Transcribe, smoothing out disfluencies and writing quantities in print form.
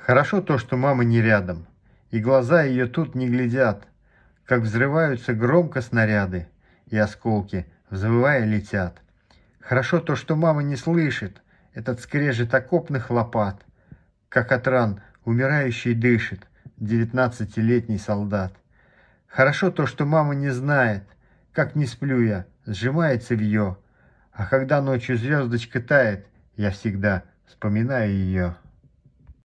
Хорошо то, что мама не рядом, и глаза ее тут не глядят, как взрываются громко снаряды, и осколки, взвывая, летят. Хорошо то, что мама не слышит этот скрежет окопных лопат, как от ран умирающий дышит 19-летний солдат. Хорошо то, что мама не знает, как не сплю я, сжимается вьё, а когда ночью звездочка тает, я всегда вспоминаю ее.